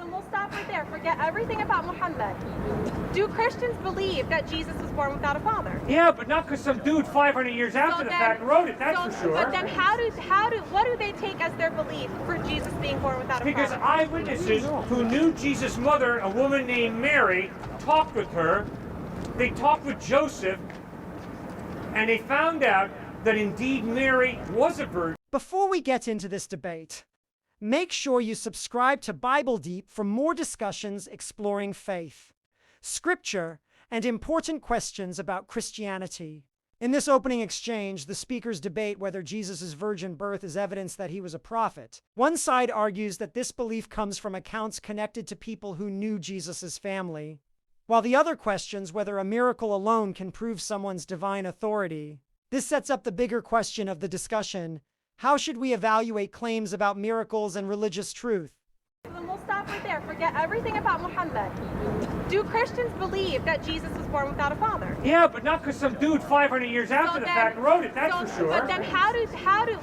then we'll stop right there. Forget everything about Muhammad. Do Christians believe that Jesus was born without a father? Yeah, but not because some dude 500 years after the fact wrote it, that's for sure. But then what do they take as their belief for Jesus being born without a father? Because eyewitnesses who knew Jesus' mother, a woman named Mary, talked with her. They talked with Joseph, and they found out that indeed Mary was a virgin. Before we get into this debate, make sure you subscribe to Bible Deep for more discussions exploring faith, scripture, and important questions about Christianity. In this opening exchange, the speakers debate whether Jesus' virgin birth is evidence that he was a prophet. One side argues that this belief comes from accounts connected to people who knew Jesus' family, while the other questions whether a miracle alone can prove someone's divine authority. This sets up the bigger question of the discussion: how should we evaluate claims about miracles and religious truth? Then we'll stop right there. Forget everything about Muhammad. Do Christians believe that Jesus was born without a father? Yeah, but not because some dude 500 years after the fact wrote it, that's for sure. But then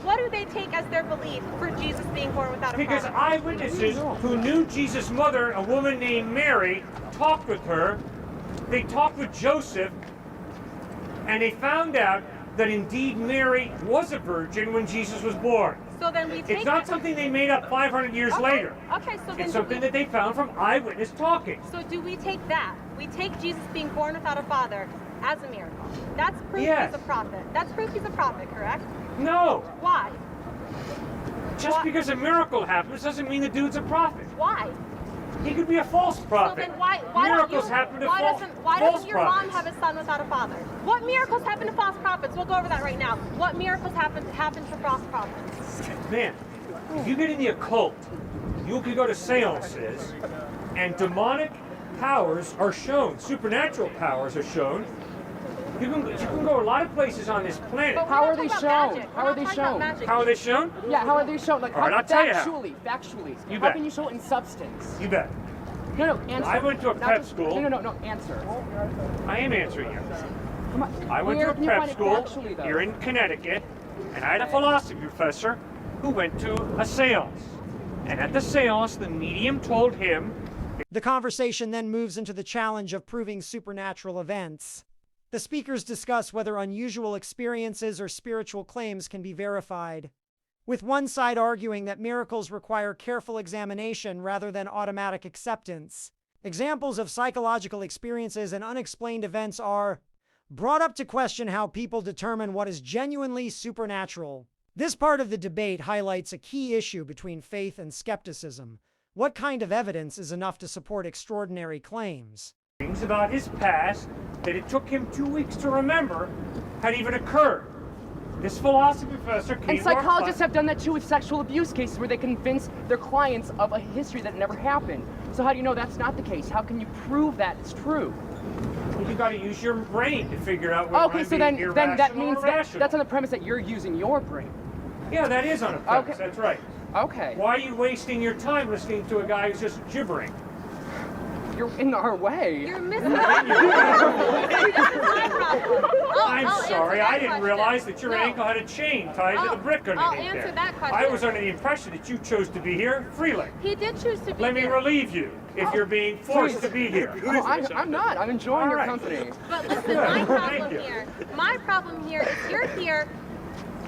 what do they take as their belief for Jesus being born without a father? Because eyewitnesses who knew Jesus' mother, a woman named Mary, talked with her. They talked with Joseph, and they found out that indeed Mary was a virgin when Jesus was born. So then we take It's not something they made up 500 years later. Okay, so then it's something that they found from eyewitness talking. So do we take that? We take Jesus being born without a father as a miracle. That's proof he's a prophet. That's proof he's a prophet, correct? No. Why? Just because a miracle happens doesn't mean the dude's a prophet. Why? He could be a false prophet. So then why Miracles happen to why false doesn't your mom prophets. have a son without a father? What miracles happen to false prophets? We'll go over that right now. What miracles happen to false prophets? Man, if you get in the occult, you can go to seances, and demonic powers are shown, supernatural powers are shown. You can go a lot of places on this planet. How are they shown? How are they shown? How are they shown? Yeah, how are they shown? Like, All right, I'll tell you how. Factually. You How bet. can you show it in substance? You bet. No, answer. I went to a prep school. No, answer. I am answering you. Come on. I went Where to a can you prep find it school factually, though? here in Connecticut, and I had a philosophy professor who went to a seance. And at the seance, the medium told him... The conversation then moves into the challenge of proving supernatural events. The speakers discuss whether unusual experiences or spiritual claims can be verified, with one side arguing that miracles require careful examination rather than automatic acceptance. Examples of psychological experiences and unexplained events are brought up to question how people determine what is genuinely supernatural. This part of the debate highlights a key issue between faith and skepticism. What kind of evidence is enough to support extraordinary claims? Things about his past that it took him 2 weeks to remember had even occurred. This philosophy professor came And psychologists have done that too with sexual abuse cases where they convince their clients of a history that never happened. So how do you know that's not the case? How can you prove that it's true? You got to use your brain to figure out whether Okay, so then that means that's that's on the premise that you're using your brain. Yeah, that is on a premise. Okay. That's right. Okay. Why are you wasting your time listening to a guy who's just gibbering? You're in our way. You're missing my problem. I'm sorry, I didn't realize that your ankle had a chain tied to the brick underneath I'll there. answer that question. I was under the impression that you chose to be here freely. He did choose to be Let me here. relieve you if you're being forced to be here. Oh, I'm not. I'm enjoying All your right. company. But listen, Thank my problem here is you're here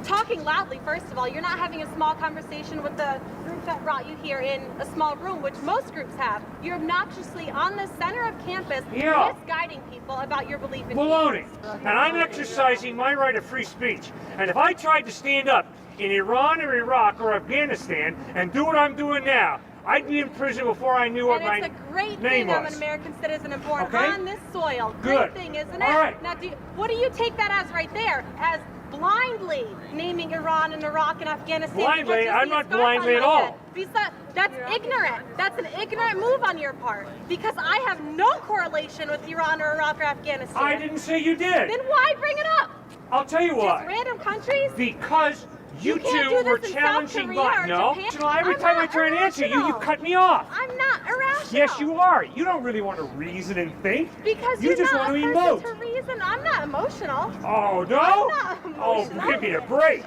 talking loudly, first of all. You're not having a small conversation with the group that brought you here in a small room, which most groups have. You're obnoxiously on the center of campus, misguiding people about your belief in Baloney. Jesus. And I'm exercising my right of free speech. And if I tried to stand up in Iran or Iraq or Afghanistan and do what I'm doing now, I'd be in prison before I knew what my And it's a great name thing I'm was. an American citizen and born Okay. on this soil. Good. Great thing, isn't it? All right. Now, what do you take that as right there? As blindly naming Iran and Iraq and Afghanistan? Blindly? because you I'm see a not scarf blindly on at my all. head. That's ignorant. That's an ignorant move on your part. Because I have no correlation with Iran or Iraq or Afghanistan. I didn't say you did. Then why bring it up? I'll tell you Just why. random countries? Because you can't two do were this in South challenging Korea or No, Japan. no, every I'm time I not try and answer you, you irrational. cut me off. I'm not irrational. Yes, you are. You don't really want to reason and think. Because you you're just not want to a emote. person to reason. I'm not emotional. Oh, no? I'm not Oh, emotional. give me a break.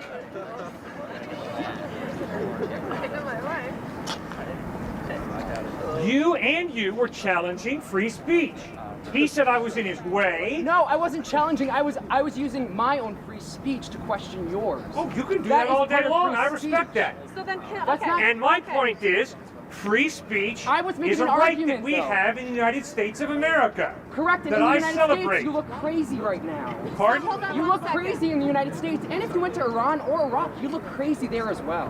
You were challenging free speech. He said I was in his way. No, I wasn't challenging. I was using my own free speech to question yours. Oh, you can do that all is day part of long. free I respect speech. that. So then, That's okay. not- And my point is, free speech I was making is a an right argument, that we though. have in the United States of America. Correct. And that in the I United celebrate. States, you look crazy right now. Pardon? Hold on You one look second. crazy in the United States, and if you went to Iran or Iraq, you look crazy there as well.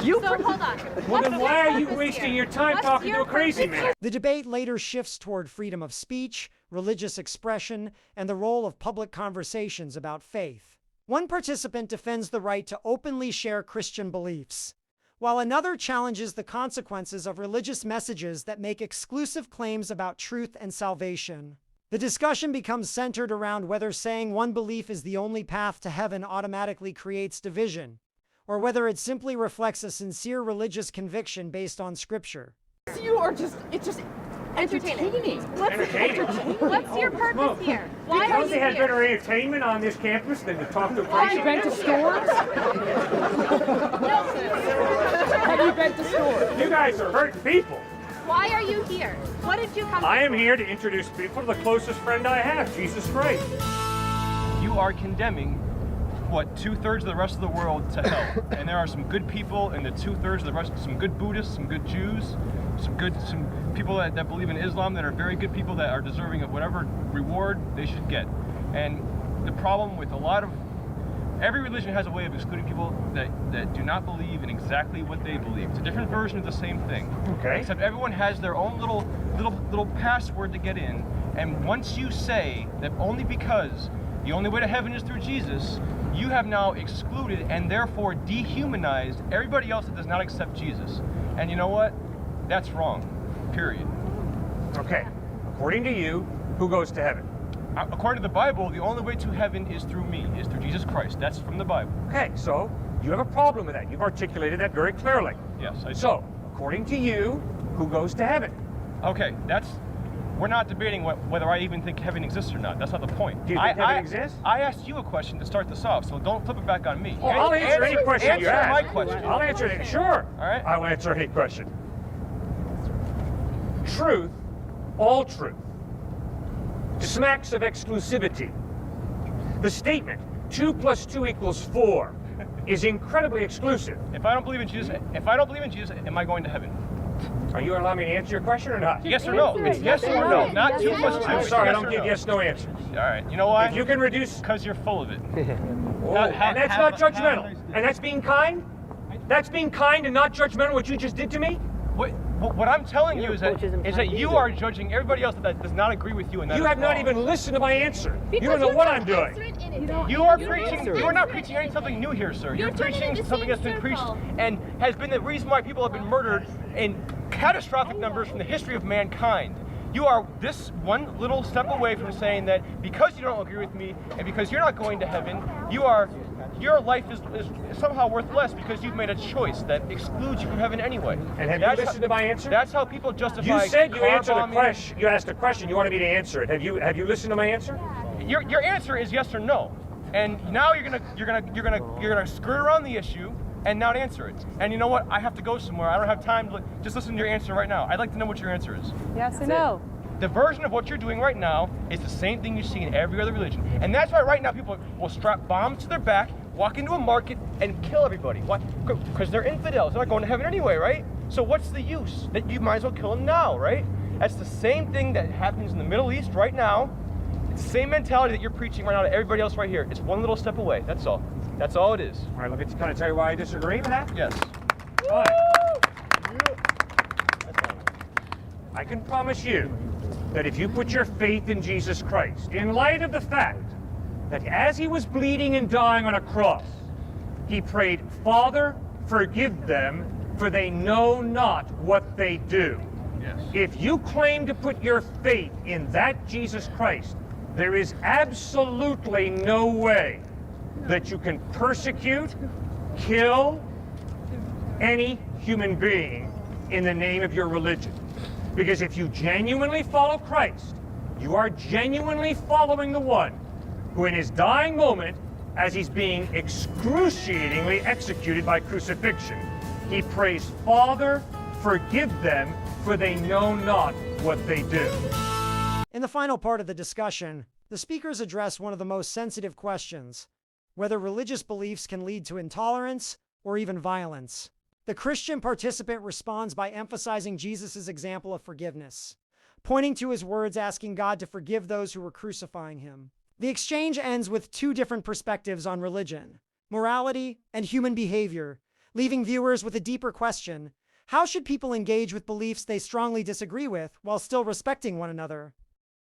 You So hold on. Well, then What's why your are you purpose wasting here? your time What's talking to your a crazy purpose man? The debate later shifts toward freedom of speech, religious expression, and the role of public conversations about faith. One participant defends the right to openly share Christian beliefs, while another challenges the consequences of religious messages that make exclusive claims about truth and salvation. The discussion becomes centered around whether saying one belief is the only path to heaven automatically creates division, or whether it simply reflects a sincere religious conviction based on Scripture. You are just, it's just entertaining. Entertaining. What's your purpose here? Why are Because you they had here? better entertainment on this campus than to talk to a Have crazy you been to man. stores? Have you been to stores? You guys are hurting people. Why are you here? What did you come I am for? here to introduce people to the closest friend I have, Jesus Christ. You are condemning, what, 2/3 of the rest of the world to hell. And there are some good people in the 2/3 of the rest, some good Buddhists, some good Jews, some people that believe in Islam that are very good people that are deserving of whatever reward they should get. And the problem with every religion has a way of excluding people that do not believe in exactly what they believe. It's a different version of the same thing. Okay. Except everyone has their own little password to get in. And once you say that only because the only way to heaven is through Jesus, you have now excluded and therefore dehumanized everybody else that does not accept Jesus. And you know what? That's wrong. Period. Okay. According to you, who goes to heaven? According to the Bible, the only way to heaven is through me, is through Jesus Christ. That's from the Bible. Okay, so you have a problem with that. You've articulated that very clearly. Yes, I do. So, according to you, who goes to heaven? Okay, we're not debating whether I even think heaven exists or not. That's not the point. Do you think heaven exists? I asked you a question to start this off, so don't flip it back on me. Well, I'll answer any question you ask. Answer my question. I'll answer it. Sure. All right. I will answer any question. Truth, all truth, smacks of exclusivity. The statement 2 + 2 = 4 is incredibly exclusive. If I don't believe in Jesus, am I going to heaven? Are you allowing me to answer your question or not? Yes or no? It's yes or no, not 2 + 2. I'm It's sorry, I yes don't or give no. yes/no answers. All right. You know why? If you can reduce, Because you're full of it. and that's not judgmental, and that's being kind. That's being kind and not judgmental. What you just did to me. What I'm telling you is that you are judging everybody else that does not agree with you, and that You is have not wrong. even listened to my answer. You don't know what I'm doing. You are preaching. You are not preaching something new here, sir. You're preaching something that's been preached and has been the reason why people have been murdered in catastrophic numbers from the history of mankind. You are this one little step away from saying that because you don't agree with me and because you're not going to heaven, your life is somehow worth less because you've made a choice that excludes you from heaven anyway. And have you listened to my answer? That's how people justify. You said you car answered a bombing. question. You asked a question. You wanted me to answer it. Have you listened to my answer? Your answer is yes or no, and now you're gonna skirt around the issue and not answer it. And you know what? I have to go somewhere. I don't have time to just listen to your answer right now. I'd like to know what your answer is. Yes or no? The version of what you're doing right now is the same thing you see in every other religion, and that's why right now people will strap bombs to their back, walk into a market, and kill everybody. Why? Because they're infidels. They're not going to heaven anyway, right? So what's the use? That you might as well kill them now, right? That's the same thing that happens in the Middle East right now. It's the same mentality that you're preaching right now to everybody else right here. It's one little step away. That's all. That's all it is. All right, let me kind of tell you why I disagree with that. Yes. All right. I can promise you that if you put your faith in Jesus Christ, in light of the fact that as he was bleeding and dying on a cross, he prayed, "Father, forgive them, for they know not what they do." Yes. If you claim to put your faith in that Jesus Christ, there is absolutely no way that you can persecute, kill any human being in the name of your religion. Because if you genuinely follow Christ, you are genuinely following the one who in his dying moment, as he's being excruciatingly executed by crucifixion, he prays, "Father, Forgive them, for they know not what they do. In the final part of the discussion, the speakers address one of the most sensitive questions: whether religious beliefs can lead to intolerance or even violence. The Christian participant responds by emphasizing Jesus' example of forgiveness, pointing to his words asking God to forgive those who were crucifying him. The exchange ends with two different perspectives on religion, morality and human behavior, leaving viewers with a deeper question: how should people engage with beliefs they strongly disagree with while still respecting one another?